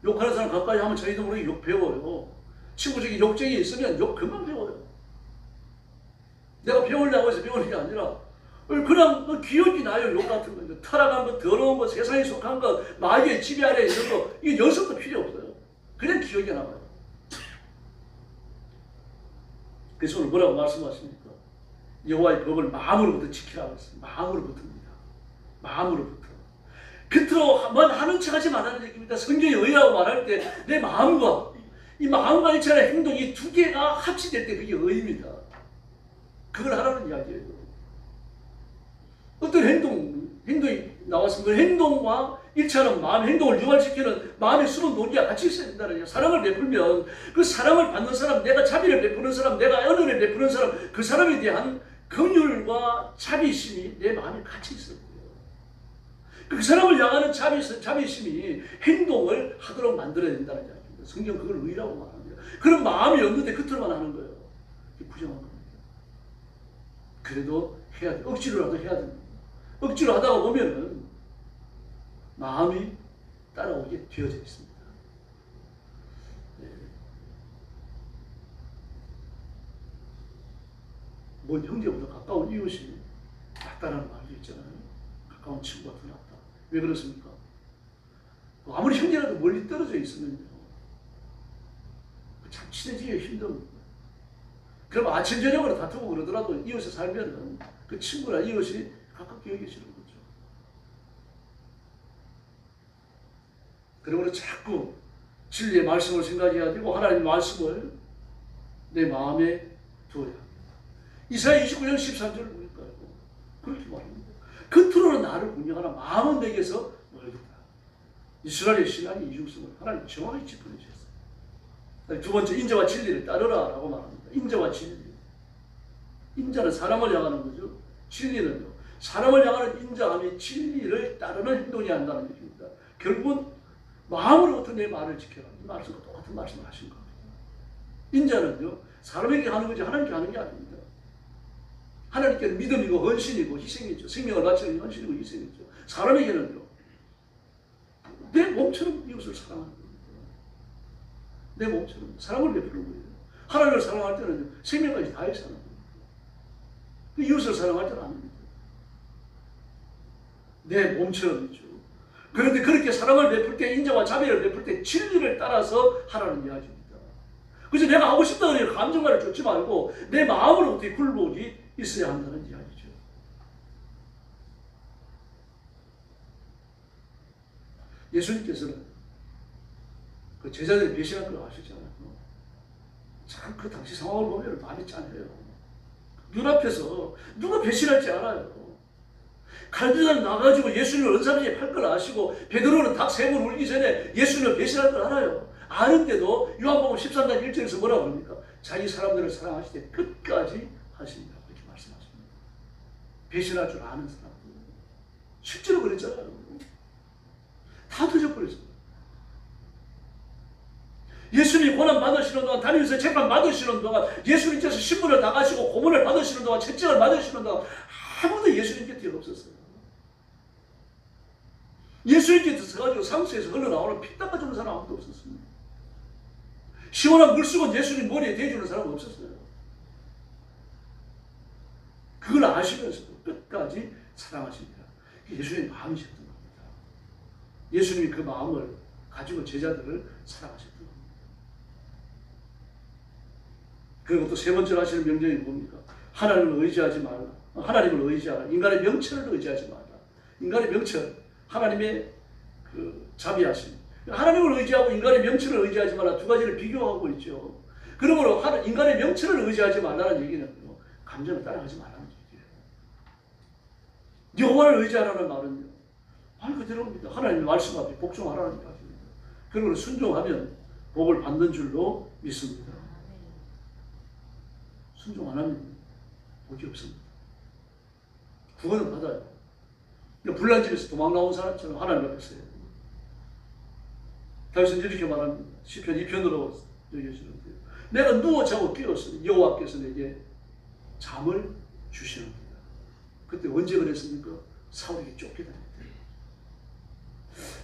욕하는 사람 가까이 하면 자기도 모르게 욕 배워요. 친구 중에 욕쟁이 있으면 욕 금방 배워요. 내가 배우려고 해서 배우는 게 아니라 그냥 기억이 나요. 욕 같은 거. 타락한 거, 더러운 거, 세상에 속한 거, 마귀의 지배 아래 있는 거, 이게 연습도 필요 없어요. 그냥 기억이 남아요. 그래서 오늘 뭐라고 말씀하십니까? 여호와의 법을 마음으로부터 지키라고 했습니다. 마음으로부터입니다. 마음으로부터. 겉으로만 하는 척 하지 말라는 얘기입니다. 성경에 의라고 말할 때 내 마음과 이 마음과 일체의 행동, 이 두 개가 합치될 때 그게 의입니다. 그걸 하라는 이야기예요. 어떤 행동이 나왔으면 그 행동과 일치하는 마음, 행동을 유발시키는 마음의 수는 논리가 같이 있어야 된다는 거예요. 사랑을 베풀면 그 사랑을 받는 사람, 내가 자비를 베푸는 사람, 내가 은혜를 베푸는 사람, 그 사람에 대한 긍휼과 자비심이 내 마음에 같이 있어야 돼요. 그 사람을 향하는 자비심이 행동을 하도록 만들어야 된다는 이야기입니다. 성경 그걸 의라고 말합니다. 그런 마음이 없는데 겉으로만 하는 거예요. 이게 부정한 겁니다. 그래도 해야 돼. 억지로라도 해야 됩니다. 억지로 하다가 보면은 마음이 따라오게 되어져 있습니다. 네. 먼 형제보다 가까운 이웃이 낫다는 말이죠. 그랬잖아요. 가까운 친구가 더 낫다. 왜 그렇습니까? 아무리 형제라도 멀리 떨어져 있으면요, 참 친해지기가 힘듭니다. 그럼 아침 저녁으로 다투고 그러더라도 이웃에 살면은 그 친구나 이웃이 가깝게 여기시는 거죠. 그러므로 자꾸 진리의 말씀을 생각해야 되고 하나님의 말씀을 내 마음에 두어야 합니다. 이사야 29장 13절을 보니까요, 그렇게 말합니다. 겉으로는 나를 운영하나 마음은 내게서 멀다. 이스라엘의 신앙의 이중성을 하나님 정확히 짚어내셨어요. 두 번째, 인자와 진리를 따르라 라고 말합니다. 인자와 진리. 인자는 사람을 향하는 거죠. 진리는요, 사람을 향하는 인자함이 진리를 따르는 행동이 한다는 얘기입니다. 결국은 마음으로부터 내 말을 지켜라. 이 말씀과 똑같은 말씀을 하신 겁니다. 인자는요, 사람에게 하는 거지 하나님께 하는 게 아닙니다. 하나님께는 믿음이고 헌신이고 희생이죠. 생명을 바치는 헌신이고 희생이죠. 사람에게는요, 내 몸처럼 이웃을 사랑하는 겁니다. 내 몸처럼 사랑을 베푸는 거예요. 하나님을 사랑할 때는 생명까지 다해서 하는 겁니다. 이웃을 사랑할 때는 아닙니다. 내 몸처럼이죠. 그런데 그렇게 사랑을 베풀 때, 인자와 자비를 베풀 때 진리를 따라서 하라는 이야기입니다. 그래서 내가 하고 싶다는 감정만을 쫓지 말고 내 마음으로부터의 굴복이 있어야 한다는 이야기죠. 예수님께서는 그 제자들이 배신한 걸 아시잖아요. 참 그 당시 상황을 보면 마음이 짠해요. 눈앞에서 누가 배신할지 알아요. 갈대산 나가지고 예수님을 은사비에 팔 걸 아시고 베드로는 닭 3번 울기 전에 예수님을 배신할 걸 알아요. 아는데도 요한복음 13장 1절에서 뭐라고 합니까? 자기 사람들을 사랑하실 때 끝까지 하신다. 그렇게 말씀하십니다. 배신할 줄 아는 사람들. 실제로 그랬잖아요. 다 터져버렸어요. 예수님이 고난 받으시는 동안, 다니면서 재판 받으시는 동안, 예수님께서 신문을 나가시고 고문을 받으시는 동안, 채찍을 맞으시는 동안 아무도 예수님 곁에 없었어요. 예수님께서 서가지고 상수에서 흘러나오는 피땀 가져오는 사람 아무도 없었습니다. 시원한 물수건 예수님 머리에 대주는 사람은 없었어요. 그걸 아시면서도 끝까지 사랑하십니다. 예수님의 마음이셨던 겁니다. 예수님이 그 마음을 가지고 제자들을 사랑하셨던 겁니다. 그리고 또 세 번째로 하시는 명령이 뭡니까? 하나님을 의지하지 말라. 하나님을 의지하라. 인간의 명철을 의지하지 말라. 인간의 명철, 하나님의 그 자비하심. 하나님을 의지하고 인간의 명철을 의지하지 말라. 두 가지를 비교하고 있죠. 그러므로 인간의 명철을 의지하지 말라는 얘기는 감정을 따라가지 말라는 얘기예요. 여호와를 의지하라는 말은요, 말 그대로입니다. 하나님의 말씀 앞에 복종하라는 이야기입니다. 그러므로 순종하면 복을 받는 줄로 믿습니다. 순종 안 하면 복이 없습니다. 구원은 받아요. 불난 집에서 도망 나온 사람처럼 하나님 앞에 서요. 다윗은 이렇게 말합니다. 시편 2편으로 여겨지는데요. 내가 누워 자고 깨었으니 여호와께서 내게 잠을 주시는구나. 그때 언제 그랬습니까? 사울에게 쫓겨다닐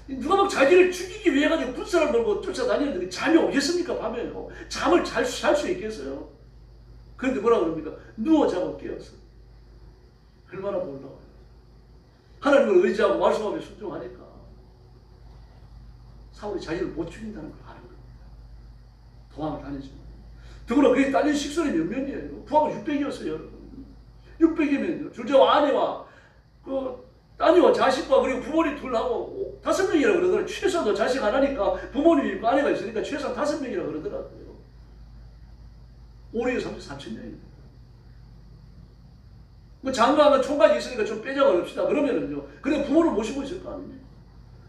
때. 누가 막 자기를 죽이기 위해 가지고 군사를 몰고 쫓아다니는데 잠이 오겠습니까? 밤에요. 잠을 잘 수 있겠어요? 그런데 뭐라 그럽니까? 누워 자고 깨었어. 얼마나 놀라워요. 하나님을 의지하고 말씀 앞에 순종하니까 사울이 자기를 못 죽인다는 걸 아는 겁니다. 도망을 다니지만. 더구나 그게 딸린 식솔이 몇 명이에요? 부하가 600이었어요, 여러분. 600이면요. 둘째와 아내와 그 딸이와 자식과 그리고 부모님 둘하고 5명이라고 그러더라고요. 최소한 자식 하나니까 부모님이 있고 아내가 있으니까 최소한 5명이라고 그러더라고요. 올해 3,000명입니다. 뭐 장가하면 총각이 있으니까 좀 빼자고 합시다. 그러면은요. 그래 부모를 모시고 있을 거 아닙니까?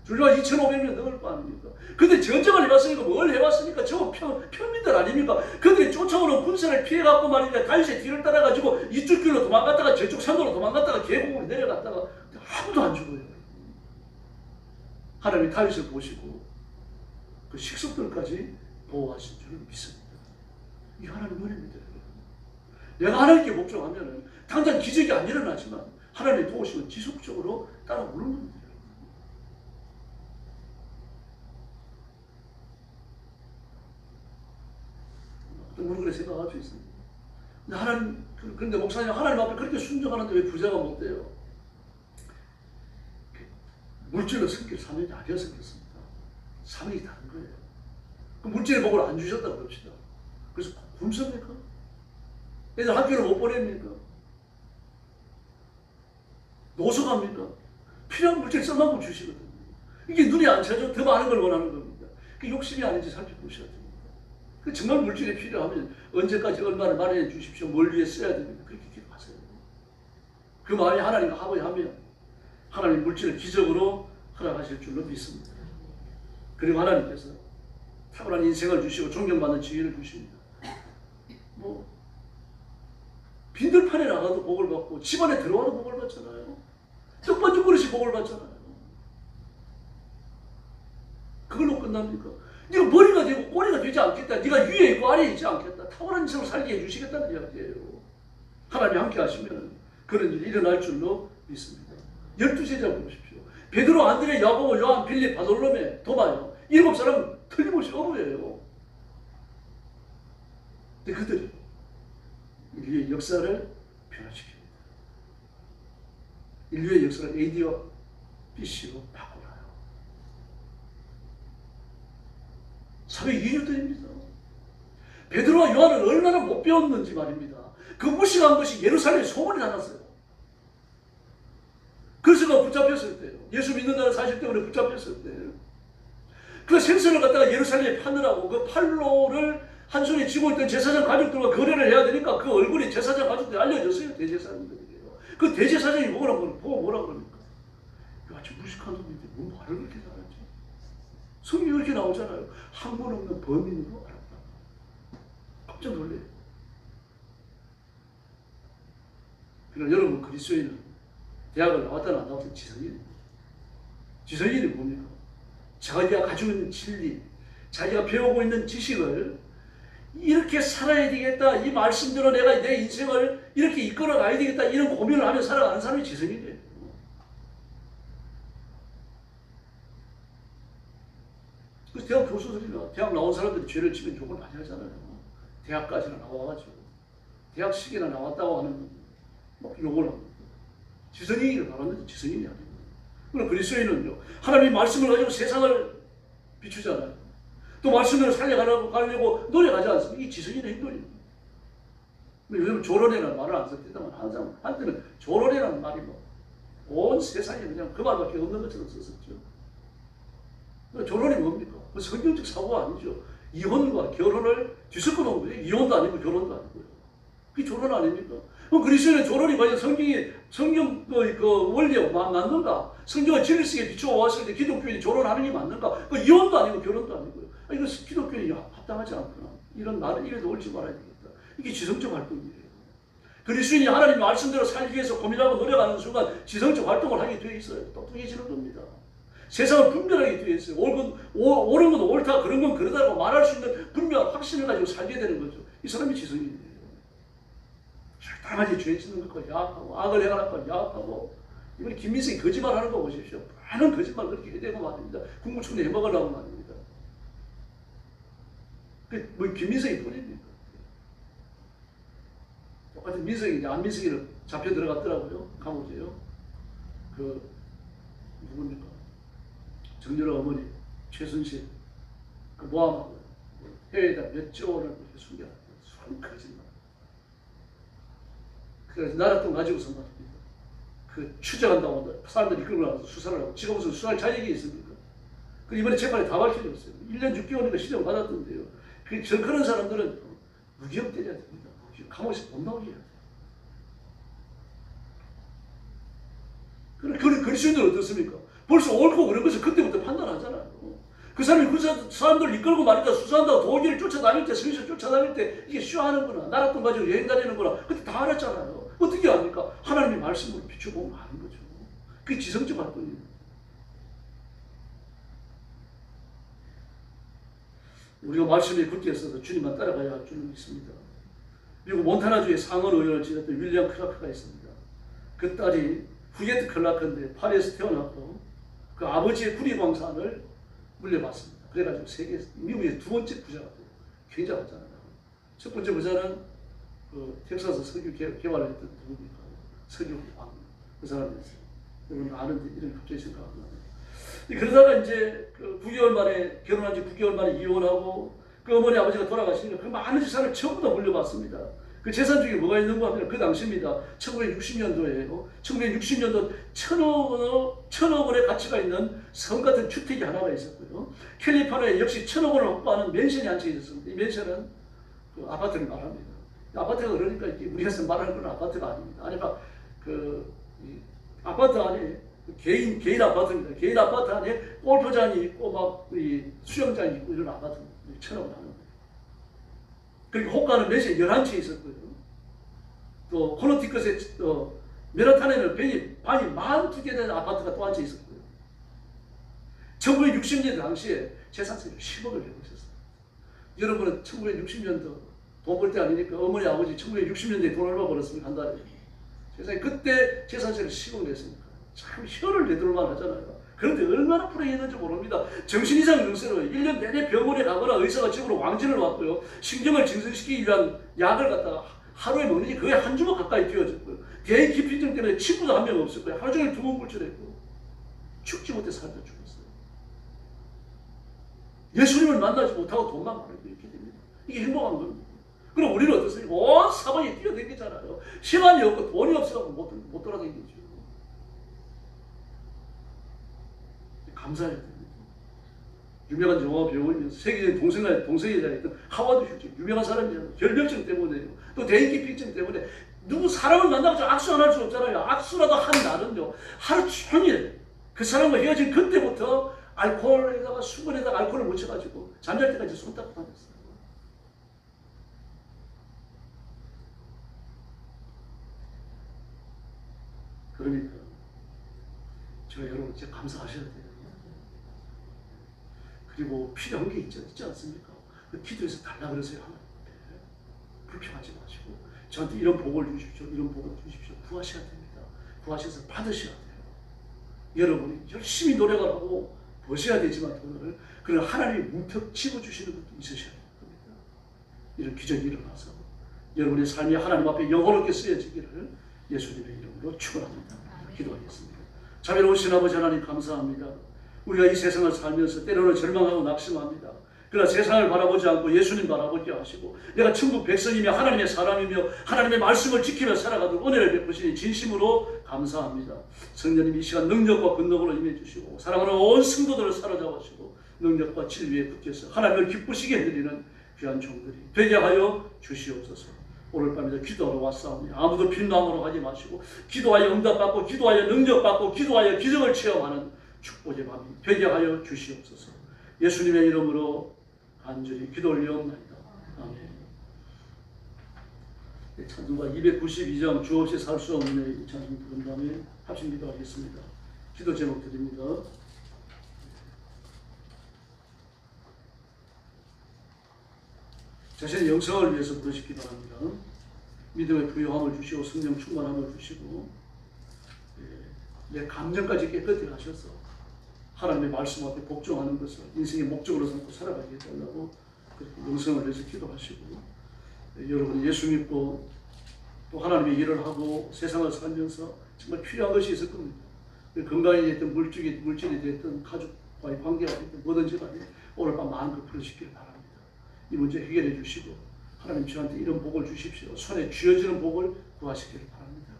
줄과 2,500명 넘을 거 아닙니까? 근데 전쟁을 해봤으니까 뭘 해봤으니까 저거 평민들 아닙니까? 그들이 쫓아오는 군사를 피해갖고 말이냐 다윗의 뒤를 따라가지고 이쪽 길로 도망갔다가 저쪽 산도로 도망갔다가 계곡으로 내려갔다가 아무도 안 죽어요. 하나님이 다윗을 보시고 그 식속들까지 보호하신 줄을 믿습니다. 이 하나님 은혜입니다. 내가 하나님께 복종하면 당장 기적이 안 일어나지만 하나님의 도우심은 지속적으로 따라오는 겁니다. 우리는 그렇게 생각할 수 있습니다. 근데 목사님 하나님 앞에 그렇게 순종하는데 왜 부자가 못 돼요? 물질로 성길 사명이 아니었습니다. 사명이 다른 거예요. 그 물질의 복을 안 주셨다고 봅시다. 그래서 굶습니까? 애들 학교를 못 보냅니까? 노숙합니까? 필요한 물질 썰만큼 주시거든요. 이게 눈이 안 차죠? 더 많은 걸 원하는 겁니다. 그 욕심이 아닌지 살펴보셔야 됩니다. 그 정말 물질이 필요하면 언제까지 얼마를 마련해 주십시오. 뭘 위해 써야 됩니다. 그렇게 기도하세요. 그 마음이 하나님과 합의하면 하나님 물질을 기적으로 허락하실 줄로 믿습니다. 그리고 하나님께서 탁월한 인생을 주시고 존경받는 지위를 주십니다. 뭐 빈들판에 나가도 복을 받고 집안에 들어와도 복을 받잖아요. 떡반죽 그릇이 복을 받잖아요. 그걸로 끝납니까? 네가 머리가 되고 꼬리가 되지 않겠다. 네가 위에 있고 아래에 있지 않겠다. 탁월한 인생을 살게 해주시겠다는 이야기예요. 하나님 함께 하시면 그런 일이 일어날 줄로 믿습니다. 12제자 보십시오. 베드로, 안드레, 야고보, 요한, 빌립, 바돌로메, 도마요. 7사람 틀림없이 어부예요. 근데 그들이 인류의 역사를 변화시킵니다. 인류의 역사를 A와 BC로 바꿔놔요. 402년들입니다. 베드로와 요한은 얼마나 못 배웠는지 말입니다. 그 무식한 것이 예루살렘에 소문이 나갔어요. 그래서 붙잡혔을 때요. 예수 믿는다는 사실 때문에 붙잡혔을 때요. 그 생선을 갖다가 예루살렘에 파느라고 그 팔로를 한 손에 쥐고 있던 제사장 가족들과 거래를 해야 되니까 그 얼굴이 제사장 가족들이 알려졌어요. 대제사장들에게요. 그 대제사장이 보고 뭐라 그럽니까? 야, 저 무식한 놈인데 뭐 말을 그렇게 잘하지? 성경이 이렇게 나오잖아요. 학문 없는 범인으로 알았다. 깜짝 놀래요. 그러나 여러분 그리스도인은 대학을 나왔다는 안 나왔던 지성인입니다. 지성인이 뭡니까? 자기가 가지고 있는 진리, 자기가 배우고 있는 지식을 이렇게 살아야 되겠다. 이 말씀대로 내가 내 인생을 이렇게 이끌어 가야 되겠다. 이런 고민을 하며 살아가는 사람이 지성인이에요. 그래서 대학 교수들이나 대학 나온 사람들이 죄를 지면 욕을 많이 하잖아요. 대학까지나 나와가지고 대학 시기나 나왔다고 하는 막 욕을 합니다. 지성인을 말하는데 지성인이 아닙니다. 그럼 그리스도인은요, 하나님의 말씀을 가지고 세상을 비추잖아요. 또 말씀을 살려가려고 노력하지 않습니까? 이 지성인의 행동입니다. 요즘 조론이라는 말을 안 썼다만 항상 한때는 조론이라는 말이 온 세상에 그냥 그 말밖에 없는 것처럼 썼었죠. 조론이 뭡니까? 그 성경적 사고가 아니죠. 이혼과 결혼을 뒤섞어 놓은 거예요. 이혼도 아니고 결혼도 아니고요. 그게 조론 아닙니까? 그럼 그리스도인의 조론이 과연 성경 그 원리와 맞는가? 성경을 진리성에 비추어 왔을 때 기독교인이 조론하는 게 맞는가? 그 이혼도 아니고 결혼도 아니고요. 이거 기독교인이 합당하지 않구나. 이런 말을 이래도 옳지 말아야 되겠다. 이게 지성적 활동이에요. 그리스도인이 하나님 말씀대로 살기 위해서 고민하고 노력하는 순간 지성적 활동을 하게 되어 있어요. 똑똑해지는 겁니다. 세상을 분별하게 되어 있어요. 옳은 건 옳다, 그런 건 그러다고 말할 수 있는 분명한 확신을 가지고 살게 되는 거죠. 이 사람이 지성인이에요. 절단하게 죄 짓는 것과 야합하고 악을 행하는 것과 야합하고 이번에 김민석이 거짓말하는 거 보십시오. 많은 거짓말 그렇게 해대고 말입니다. 국무총리 해먹으려고 말입니다. 뭐 김민석이 뿐입니까? 똑같은 민석이 이제 안민석이를 잡혀 들어갔더라고요. 감옥에요. 그 누굽니까? 정렬아 어머니 최순실 그 모함하고 해외에다 몇조 원을 숨겨놨어요. 수많은 거짓말. 그래서 나랏돈 가지고서 말입니다. 그 추적한다고 사람들이 이끌고 나가서 수사를 하고 지가 무슨 수사할 자격이 있습니까? 그 이번에 재판에 다 밝혀졌어요. 1년 6개월인가 시정 받았던데요. 그런 사람들은 무기형 때려야 됩니다. 무기형. 감옥에서 못 나오게 해야 돼요. 그럼 그리스도인들은 어떻습니까? 벌써 옳고 그런 것을 그때부터 판단하잖아요. 그 사람이 그 사람들을 이끌고 말이다 수사한다고 도끼를 쫓아다닐 때, 성실 쫓아다닐 때 이게 쇼하는구나. 나랏돈 가지고 여행 다니는구나. 그때 다 알았잖아요. 어떻게 합니까? 하나님의 말씀을 비춰보면 아는 거죠. 그게 지성적 활동이에요. 우리가 말씀에 굳게 있어서 주님만 따라가야 할 줄은 있습니다. 미국 몬타나주의 상원 의원을 지냈던 윌리엄 클라크가 있습니다. 그 딸이 후게트 클라크인데 파리에서 태어났고 그 아버지의 구리광산을 물려받습니다. 그래가지고 미국의 두 번째 부자가 돼요. 굉장히 많잖아요. 첫 번째 부자는 그 텍사스 석유 개발을 했던 누굽니까? 석유왕. 그 사람이었어요. 여러분 아는데 이름이 갑자기 생각 안 나요. 그러다가 이제 그 9개월 만에 결혼한 지 9개월 만에 이혼하고 그 어머니 아버지가 돌아가시니까 그 많은 재산을 전부 다 물려받습니다. 그 재산 중에 뭐가 있는가 하면 그 당시입니다. 1960년도에요. 1960년도 천억 원의 가치가 있는 섬 같은 주택이 하나가 있었고요. 캘리포니아에 역시 1,000억 원을 확보하는 맨션이 한 채 있었습니다. 이 맨션은 그 아파트를 말합니다. 아파트가 그러니까 우리가 말하는 건 아파트가 아닙니다. 아니면 이 아파트 안에 개인 아파트입니다. 개인 아파트 안에 골프장이 있고 막 수영장이 있고 이런 아파트 1,000억 원 하는 거예요. 그리고 호가는 맨션 11채 있었고요. 또 코너티컷에 맨하탄에는 반이 42개 되는 아파트가 또 한 채 있었고요. 1960년대 당시에 재산세를 10억을 내고 있었어요. 여러분은 1960년도 돈 벌 때 아니니까 어머니 아버지 1960년대에 돈 얼마 벌었습니까? 한 달에. 세상에 그때 재산세를 10억 냈으니까 참 혀를 내둘만 하잖아요. 그런데 얼마나 불행했는지 모릅니다. 정신 이상 증세로 1년 내내 병원에 가거나 의사가 집으로 왕진을 왔고요. 신경을 진정시키기 위한 약을 갖다가 하루에 먹는 게 거의 한 주먹 가까이 뛰어졌고요. 대인 기피증 때문에 친구도 한 명 없었고요. 하루 종일 두문불출했고 죽지 못해 살다 죽었어요. 예수님을 만나지 못하고 돈만 많고 이렇게 됩니다. 이게 행복한 겁니다. 그럼 우리는 어떻습니까? 온 사방에 뛰어다니잖아요. 시간이 없고 돈이 없어서 못 돌아다니죠. 감사해야 됩니다. 유명한 영화 배우이면서 세계적인 동성애자 했던 하워드 휴지 유명한 사람이잖아요. 결벽증 때문에요. 또 대인기피증 때문에 누구 사람을 만나고 악수 안 할 수 없잖아요. 악수라도 한 날은요. 하루 종일 그 사람과 헤어진 그때부터 알코올에다가 수건에다가 알코올을 묻혀가지고 잠잘 때까지 손 닦고 다녔어요. 그러니까 제가 여러분 진짜 감사하셔야 돼요. 그리고 필요한 게 있지 않습니까? 그 기도해서 달라 그러세요. 하나님한테 불평하지 마시고 저한테 이런 복을 주십시오. 이런 복을 주십시오. 구하셔야 됩니다. 구하셔서 받으셔야 돼요. 여러분이 열심히 노력을 하고 버셔야 되지만 돈을 그런 하나님이 문턱 집어주시는 것도 있으셔야 됩니다. 이런 기적이 일어나서 여러분의 삶이 하나님 앞에 영원하게 쓰여지기를 예수님의 이름으로 축원합니다. 기도하겠습니다. 자비로우신 아버지 하나님 감사합니다. 우리가 이 세상을 살면서 때로는 절망하고 낙심합니다. 그러나 세상을 바라보지 않고 예수님 바라보게 하시고 내가 천국 백성이며 하나님의 사람이며 하나님의 말씀을 지키며 살아가도록 은혜를 베푸시니 진심으로 감사합니다. 성령님 이 시간 능력과 권능으로 임해주시고 사랑하는 온 성도들을 사로잡으시고 능력과 진리에 붙여서 하나님을 기쁘시게 해드리는 귀한 종들이 되게 하여 주시옵소서. 오늘 밤에도 기도하러 왔사오니 아무도 빈망으로 하지 마시고 기도하여 응답받고 기도하여 능력받고 기도하여 기적을 체험하는 축복의 밤이 되게 하여 주시옵소서. 예수님의 이름으로 간절히 기도 올리옵나이다. 아멘. 찬송가 292장 주 없이 살 수 없는 이 찬송 부른 다음에 합심 기도하겠습니다. 기도 제목 드립니다. 자신의 영성을 위해서 부르시기 바랍니다. 믿음의 부요함을 주시고 성령 충만함을 주시고 내 감정까지 깨끗하게 하셔서 하나님의 말씀 앞에 복종하는 것을 인생의 목적으로 삼고 살아가게 해달라고 그렇게 영성을 위해서 기도하시고 여러분이 예수 믿고 또 하나님의 일을 하고 세상을 살면서 정말 필요한 것이 있을 겁니다. 건강이 됐든 물질이 됐든 가족과의 관계가 됐든 뭐든지 간에 오늘 밤 마음껏 부르시길 바랍니다. 이 문제 해결해 주시고 하나님 저한테 이런 복을 주십시오. 손에 쥐어지는 복을 구하시기를 바랍니다.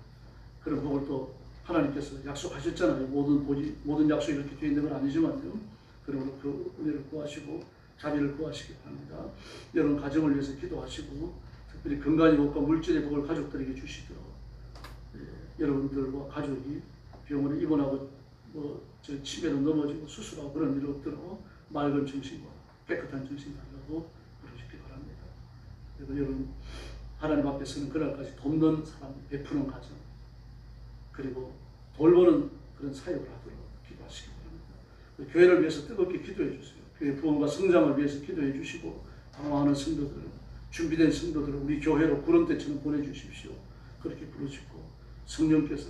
그런 복을 또 하나님께서 약속하셨잖아요. 모든 약속이 이렇게 되어 있는 건 아니지만요. 그러므로 그 은혜를 구하시고 자비를 구하시기 바랍니다. 여러분 가정을 위해서 기도하시고 특별히 건강의 복과 물질의 복을 가족들에게 주시도록 여러분들과 가족이 병원에 입원하고 치매로 넘어지고 수술하고 그런 일 없도록 맑은 정신과 깨끗한 정신 달라고 부르시기 바랍니다. 그리고 여러분 하나님 앞에서는 그날까지 돕는 사람, 베푸는 가정 그리고 돌보는 그런 사역을 하도록 기도하시기 바랍니다. 교회를 위해서 뜨겁게 기도해 주세요. 교회 부흥과 성장을 위해서 기도해 주시고 방황하는 성도들을 준비된 성도들을 우리 교회로 구름대처럼 보내주십시오. 그렇게 부르시고 성령께서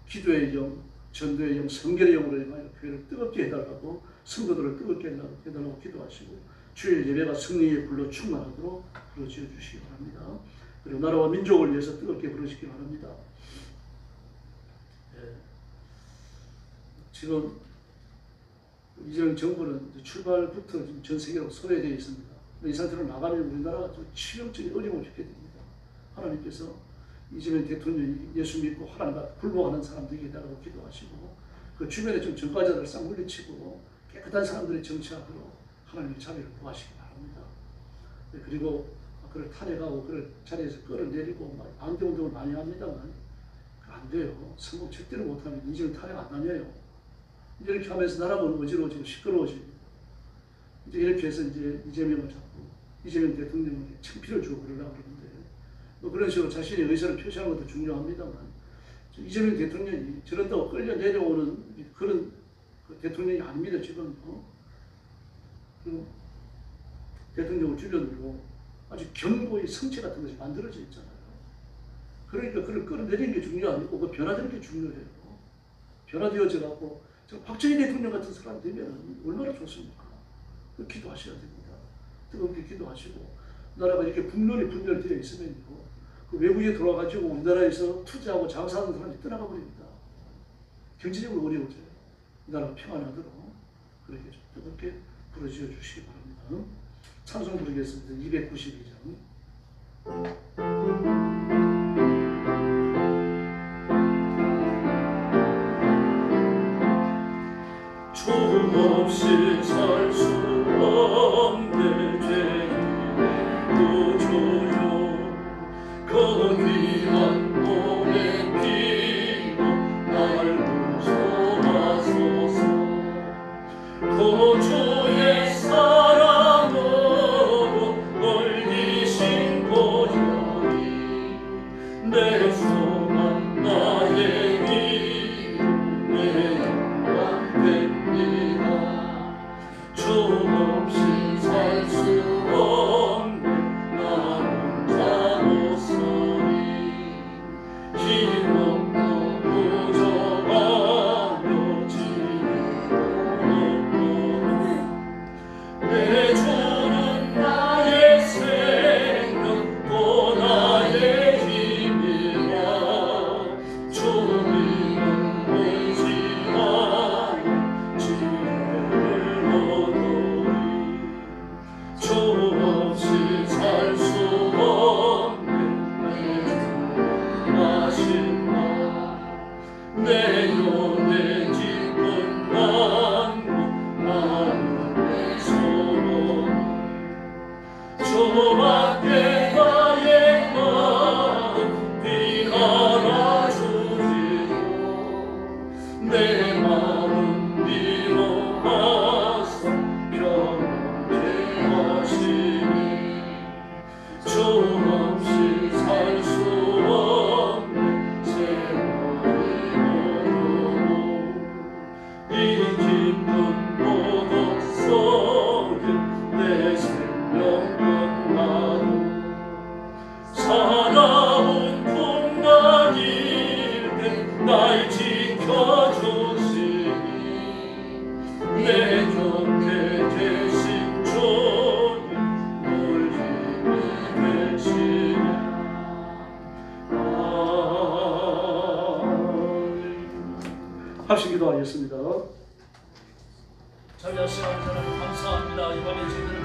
기도의 영, 전도의 영, 성결의 영으로 인하여 교회를 뜨겁게 해달라고 성도들을 뜨겁게 해달라고 기도하시고 주의 예배가 성령의 불로 충만하도록 부르짖어 주시기 바랍니다. 그리고 나라와 민족을 위해서 뜨겁게 부르시기 바랍니다. 지금 이재명 정부는 출발부터 지금 전 세계로 소외되어 있습니다. 이 상태로 나가면 우리나라가 좀 치명적인 어려움을 겪게 됩니다. 하나님께서 이재명 대통령이 예수 믿고 하나님 앞에 굴복하는 사람들에게 달라고 기도하시고 그 주변에 좀 전과자들을 싹 물리치고 깨끗한 사람들의 정치하도록 하나님의 자비를 구하시기 바랍니다. 네, 그리고 그를 탄핵하고 그를 자리에서 끌어내리고 반대운동을 많이 합니다만 안 돼요. 성공 절대로 못하면 이재명 탄핵 안 다녀요. 이렇게 하면서 나라가 어지러워지고 시끄러워집니다. 이제 이렇게 해서 이제 이재명을 잡고 이재명 대통령에게 창피를 주고 그러려고 그러는데 뭐 그런 식으로 자신의 의사를 표시하는 것도 중요합니다만 이재명 대통령이 저런다고 끌려 내려오는 그런 대통령이 아닙니다. 지금 그리고 대통령을 주변으로 아주 경고의 성체 같은 것이 만들어져 있잖아요. 그러니까 그를 끌어내리는 게 중요하고 그 변화되는 게 중요해요. 변화되어져 갖고 박정희 대통령 같은 사람이 되면 얼마나 좋습니까? 그 기도하셔야 됩니다. 뜨겁게 기도하시고 나라가 이렇게 분열이 분열되어 있으면요. 그 외국에 돌아가지고 우리나라에서 투자하고 장사하는 사람이 떠나가 버립니다. 경제적으로 어려워져요. 나라가 평안하도록 그렇게 좀 뜨겁게 부르짖어 주시기 바랍니다. 찬송 부르겠습니다. 292장. 주 없이 살 수 없네 죄인의 구주요 그 귀한 몸의 피로 날 구속하소서 그 주의 사랑으로 멀리신 고향이 내 소망 나의 힘 내 영광 됩니다. 주 없이 살 수 없네 나 혼자 못서리 힘없고 부족하며 지혜도 없고 내 주는 나의 생명 또 나의 힘이라 주님은 의지하여 지혜를 얻으리 주 없이 살 수 없네 내 아신다 내 연애 기쁜 만국 나는 내 소원 주밖에 나의 마음 비하라 주시오 내 마음 위로하사 평안케 하시니 주 없이 살 수 없네 세월이 흐르고 이 깊은 고독 속에 내 생명 끝나도 살아온 풍랑일 때 날 지켜주시니 내 곁에 계신 주님 늘 힘이 되시네 합심 기도하겠습니다. 전략 시간 하나님 감사합니다. 이 밤에 저희들을